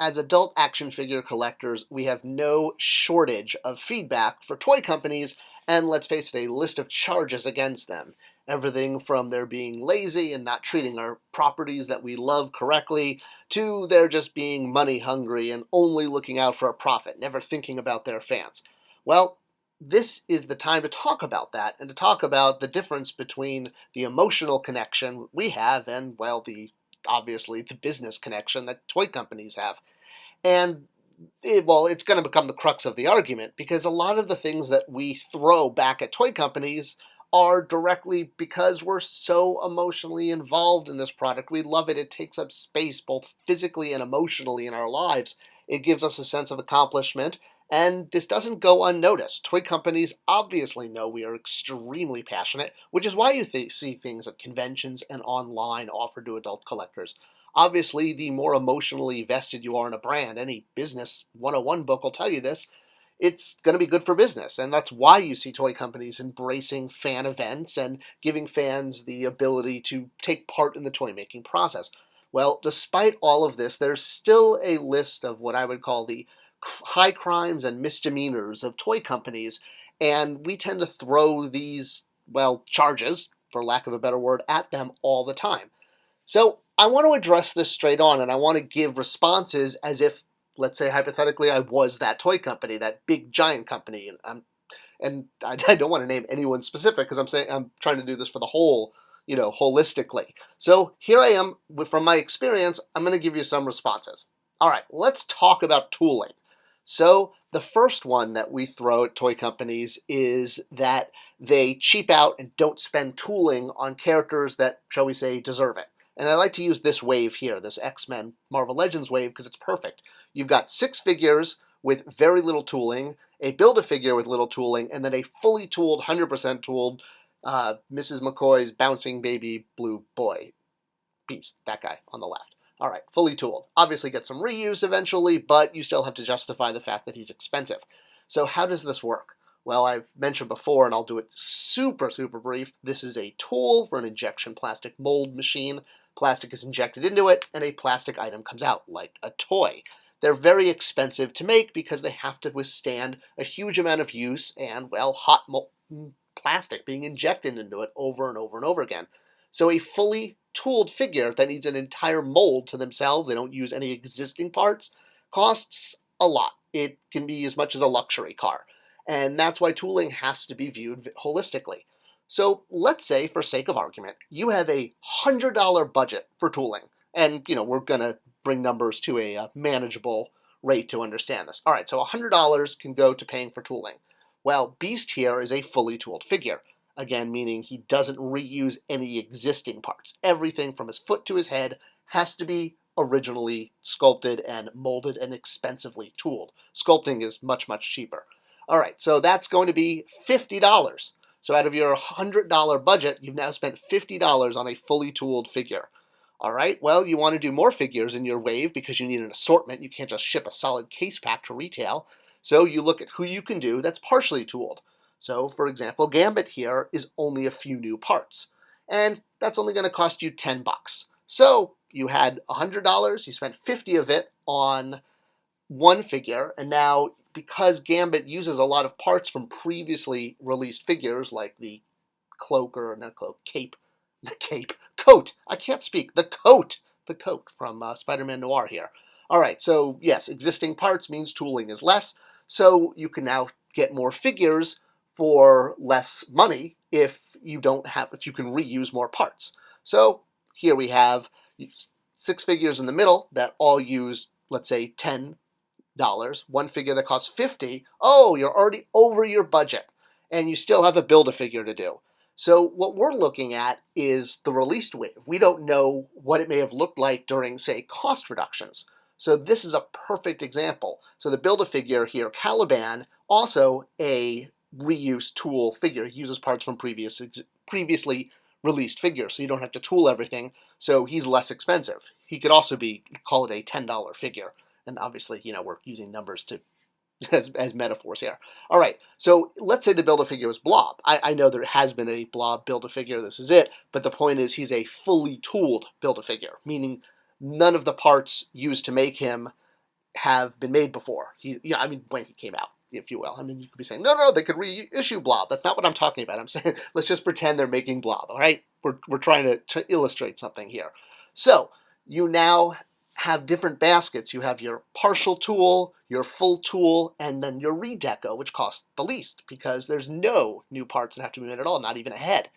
as adult action figure collectors, we have no shortage of feedback for toy companies, and let's face it, a list of charges against them. Everything from their being lazy and not treating our properties that we love correctly, to their just being money hungry and only looking out for a profit, never thinking about their fans. Well, this is the time to talk about that and to talk about the difference between the emotional connection we have and, well, obviously the business connection that toy companies have. And it's going to become the crux of the argument, because a lot of the things that we throw back at toy companies are directly because we're so emotionally involved in this product. We love it. It takes up space both physically and emotionally in our lives. It gives us a sense of accomplishment, and this doesn't go unnoticed. Toy companies obviously know we are extremely passionate, which is why you see things at conventions and online offered to adult collectors. Obviously, the more emotionally vested you are in a brand, any business 101 book will tell you this, it's going to be good for business. And that's why you see toy companies embracing fan events and giving fans the ability to take part in the toy making process. Well, despite all of this, there's still a list of what I would call the high crimes and misdemeanors of toy companies, and we tend to throw these, charges, for lack of a better word, at them all the time. So I want to address this straight on, and I want to give responses as if, let's say hypothetically, I was that toy company, that big giant company, and I don't want to name anyone specific because I'm trying to do this for the whole, holistically. So here I am, from my experience, I'm going to give you some responses. All right, let's talk about tooling. So the first one that we throw at toy companies is that they cheap out and don't spend tooling on characters that, shall we say, deserve it. And I like to use this wave here, this X-Men Marvel Legends wave, because it's perfect. You've got 6 figures with very little tooling, a Build-A-Figure with little tooling, and then a fully tooled, 100% tooled Mrs. McCoy's bouncing baby blue boy. Beast, that guy on the left. All right, fully tooled. Obviously get some reuse eventually, but you still have to justify the fact that he's expensive. So how does this work? Well, I've mentioned before, and I'll do it super, super brief. This is a tool for an injection plastic mold machine. Plastic is injected into it, and a plastic item comes out, like a toy. They're very expensive to make because they have to withstand a huge amount of use and, hot plastic being injected into it over and over and over again. So a fully tooled figure that needs an entire mold to themselves, they don't use any existing parts, costs a lot. It can be as much as a luxury car. And that's why tooling has to be viewed holistically. So let's say, for sake of argument, you have a $100 budget for tooling. And, we're going to bring numbers to a manageable rate to understand this. All right, so $100 can go to paying for tooling. Well, Beast here is a fully tooled figure. Again, meaning he doesn't reuse any existing parts. Everything from his foot to his head has to be originally sculpted and molded and expensively tooled. Sculpting is much, much cheaper. All right, so that's going to be $50. So out of your $100 budget, you've now spent $50 on a fully tooled figure. All right, well, you want to do more figures in your wave because you need an assortment. You can't just ship a solid case pack to retail. So you look at who you can do that's partially tooled. So, for example, Gambit here is only a few new parts. And that's only going to cost you $10. So you had $100, you spent $50 of it on one figure, and now because Gambit uses a lot of parts from previously released figures, like the coat. I can't speak. The coat from Spider-Man Noir here. All right, so yes, existing parts means tooling is less, so you can now get more figures for less money if you can reuse more parts. So here we have 6 figures in the middle that all use, let's say, $10. One figure that costs $50. Oh, you're already over your budget, and you still have a Build-A-Figure to do. So what we're looking at is the released wave. We don't know what it may have looked like during, say, cost reductions. So this is a perfect example. So the Build-A-Figure here, Caliban, also a reuse tool figure. He uses parts from previously released figures, so you don't have to tool everything, so he's less expensive. He could also call it a $10 figure. And obviously, we're using numbers as metaphors here. All right, so let's say the Build-A-Figure was Blob. I know there has been a Blob Build-A-Figure, this is it, but the point is he's a fully tooled Build-A-Figure, meaning none of the parts used to make him have been made before. When he came out, if you will. I mean, you could be saying, no, they could reissue Blob. That's not what I'm talking about. I'm saying, let's just pretend they're making Blob, all right? We're trying to illustrate something here. So you now have different baskets. You have your partial tool, your full tool, and then your redeco, which costs the least because there's no new parts that have to be made at all, not even a head.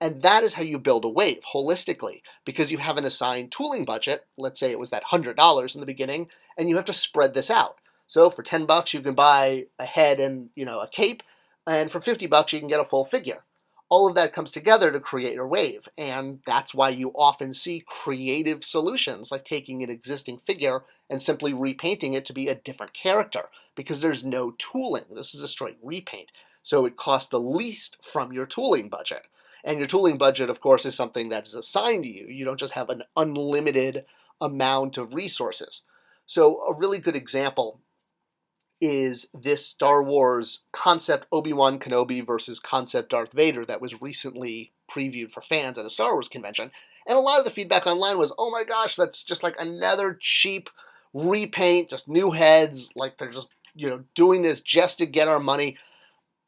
And that is how you build a wave holistically, because you have an assigned tooling budget. Let's say it was that $100 in the beginning, and you have to spread this out. So for $10 you can buy a head and a cape, and for $50 you can get a full figure. All of that comes together to create your wave, and that's why you often see creative solutions like taking an existing figure and simply repainting it to be a different character, because there's no tooling. This is a straight repaint, so it costs the least from your tooling budget. And your tooling budget, of course, is something that is assigned to you. You don't just have an unlimited amount of resources. So a really good example is this Star Wars concept Obi-Wan Kenobi versus concept Darth Vader that was recently previewed for fans at a Star Wars convention. And a lot of the feedback online was, oh my gosh, that's just like another cheap repaint, just new heads, like they're just doing this just to get our money.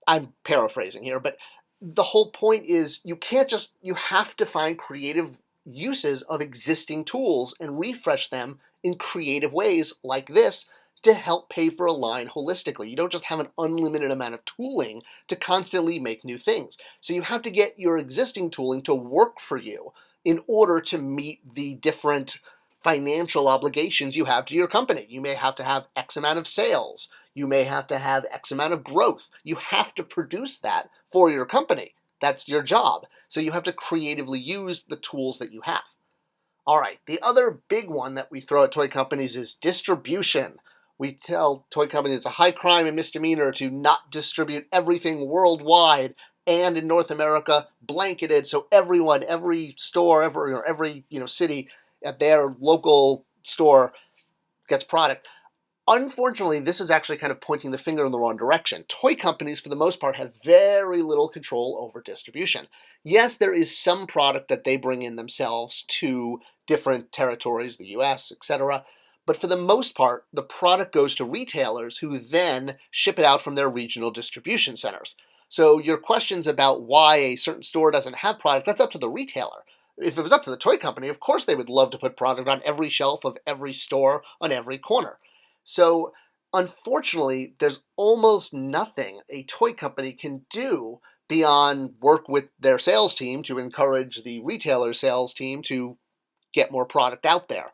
I'm paraphrasing here, but the whole point is you have to find creative uses of existing tools and refresh them in creative ways like this to help pay for a line holistically. You don't just have an unlimited amount of tooling to constantly make new things. So you have to get your existing tooling to work for you in order to meet the different financial obligations you have to your company. You may have to have X amount of sales. You may have to have X amount of growth. You have to produce that for your company. That's your job. So you have to creatively use the tools that you have. All right, the other big one that we throw at toy companies is distribution. We tell toy companies it's a high crime and misdemeanor to not distribute everything worldwide and in North America blanketed, so everyone, every store, every city at their local store gets product. Unfortunately, this is actually kind of pointing the finger in the wrong direction. Toy companies, for the most part, have very little control over distribution. Yes, there is some product that they bring in themselves to different territories, the US, etc., but for the most part, the product goes to retailers who then ship it out from their regional distribution centers. So your questions about why a certain store doesn't have product, that's up to the retailer. If it was up to the toy company, of course they would love to put product on every shelf of every store on every corner. So unfortunately, there's almost nothing a toy company can do beyond work with their sales team to encourage the retailer sales team to get more product out there.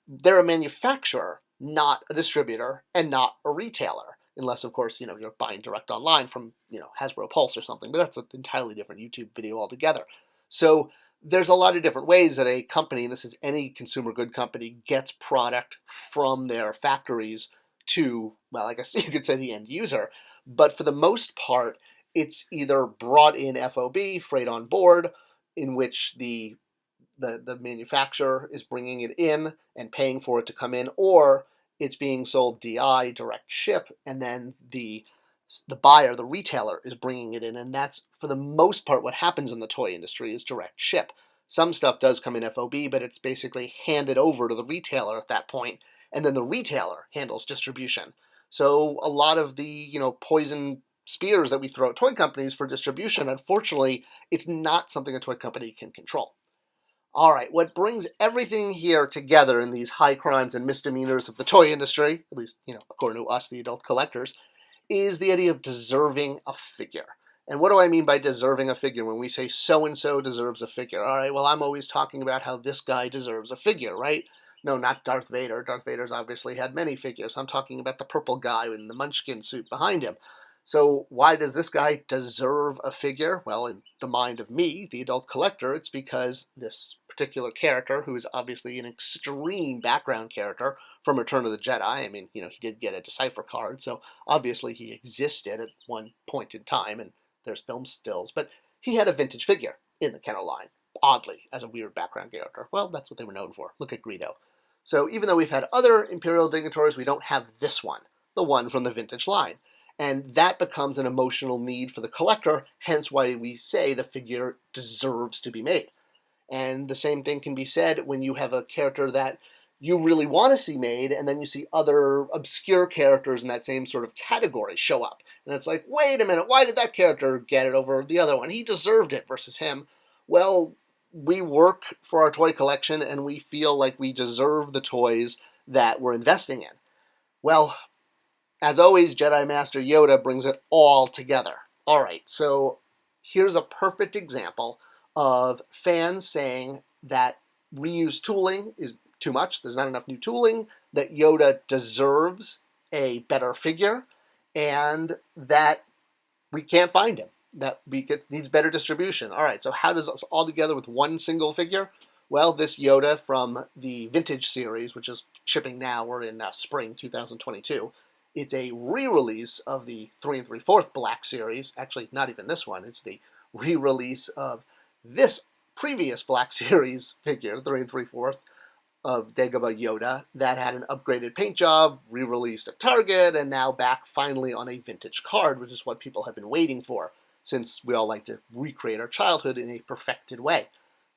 They're a manufacturer, not a distributor, and not a retailer. Unless, of course, you're buying direct online from, Hasbro Pulse or something, but that's an entirely different YouTube video altogether. So there's a lot of different ways that a company, and this is any consumer good company, gets product from their factories to, well, I guess you could say the end user. But for the most part, it's either brought in FOB, freight on board, in which the manufacturer is bringing it in and paying for it to come in, or it's being sold DI, direct ship, and then the buyer, the retailer, is bringing it in, and that's, for the most part, what happens in the toy industry is direct ship. Some stuff does come in FOB, but it's basically handed over to the retailer at that point, and then the retailer handles distribution. So a lot of the, poison spears that we throw at toy companies for distribution, unfortunately, it's not something a toy company can control. All right, what brings everything here together in these high crimes and misdemeanors of the toy industry, at least, according to us, the adult collectors, is the idea of deserving a figure. And what do I mean by deserving a figure when we say so-and-so deserves a figure? All right, well, I'm always talking about how this guy deserves a figure, right? No, not Darth Vader. Darth Vader's obviously had many figures. I'm talking about the purple guy in the Munchkin suit behind him. So why does this guy deserve a figure? Well, in the mind of me, the adult collector, it's because this particular character, who is obviously an extreme background character from Return of the Jedi, I mean, he did get a Decipher card, so obviously he existed at one point in time, and there's film stills, but he had a vintage figure in the kennel line, oddly, as a weird background character. Well, that's what they were known for. Look at Greedo. So even though we've had other Imperial dignitaries, we don't have this one, the one from the vintage line. And that becomes an emotional need for the collector, hence why we say the figure deserves to be made. And the same thing can be said when you have a character that you really want to see made, and then you see other obscure characters in that same sort of category show up. And it's like, wait a minute, why did that character get it over the other one? He deserved it versus him. Well, we work for our toy collection, and we feel like we deserve the toys that we're investing in. Well, as always, Jedi Master Yoda brings it all together. All right, so here's a perfect example of fans saying that reused tooling is too much, there's not enough new tooling, that Yoda deserves a better figure, and that we can't find him, that needs better distribution. All right, so how does this all together with one single figure? Well, this Yoda from the Vintage series, which is shipping now, we're in spring 2022, it's a re-release of the 3 3/4 Black series. Actually, not even this one. It's the re-release of this previous Black series figure, 3 3/4 of Dagobah Yoda, that had an upgraded paint job, re-released at Target, and now back finally on a vintage card, which is what people have been waiting for, since we all like to recreate our childhood in a perfected way.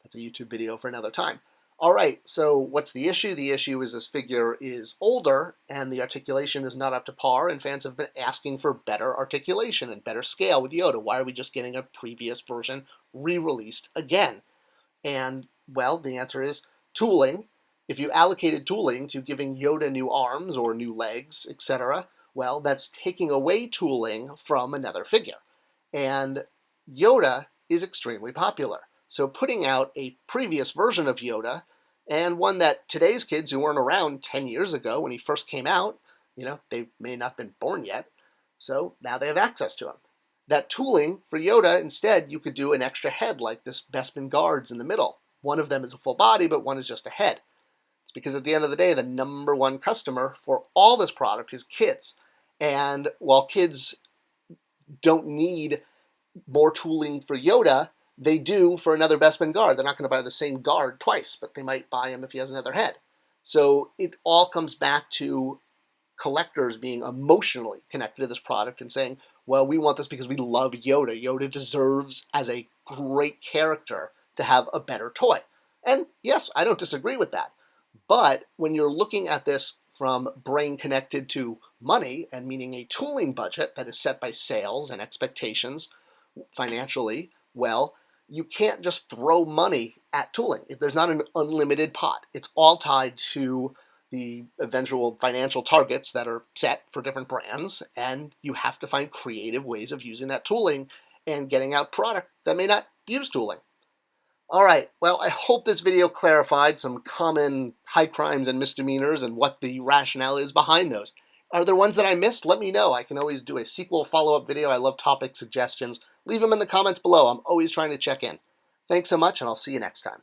That's a YouTube video for another time. All right, so what's the issue? The issue is this figure is older, and the articulation is not up to par, and fans have been asking for better articulation and better scale with Yoda. Why are we just getting a previous version re-released again? And, well, the answer is tooling. If you allocated tooling to giving Yoda new arms or new legs, etc., well, that's taking away tooling from another figure. And Yoda is extremely popular. So putting out a previous version of Yoda, and one that today's kids who weren't around 10 years ago when he first came out, they may not have been born yet, so now they have access to him. That tooling for Yoda, instead, you could do an extra head like this Bespin Guards in the middle. One of them is a full body, but one is just a head. It's because at the end of the day, the number one customer for all this product is kids. And while kids don't need more tooling for Yoda, they do for another Bespin Guard. They're not going to buy the same guard twice, but they might buy him if he has another head. So it all comes back to collectors being emotionally connected to this product and saying, well, we want this because we love Yoda. Yoda deserves, as a great character, to have a better toy. And yes, I don't disagree with that. But when you're looking at this from brain connected to money, and meaning a tooling budget that is set by sales and expectations financially, well, you can't just throw money at tooling. There's not an unlimited pot. It's all tied to the eventual financial targets that are set for different brands, and you have to find creative ways of using that tooling and getting out product that may not use tooling. All right, well, I hope this video clarified some common high crimes and misdemeanors and what the rationale is behind those. Are there ones that I missed? Let me know. I can always do a sequel follow-up video. I love topic suggestions. Leave them in the comments below. I'm always trying to check in. Thanks so much, and I'll see you next time.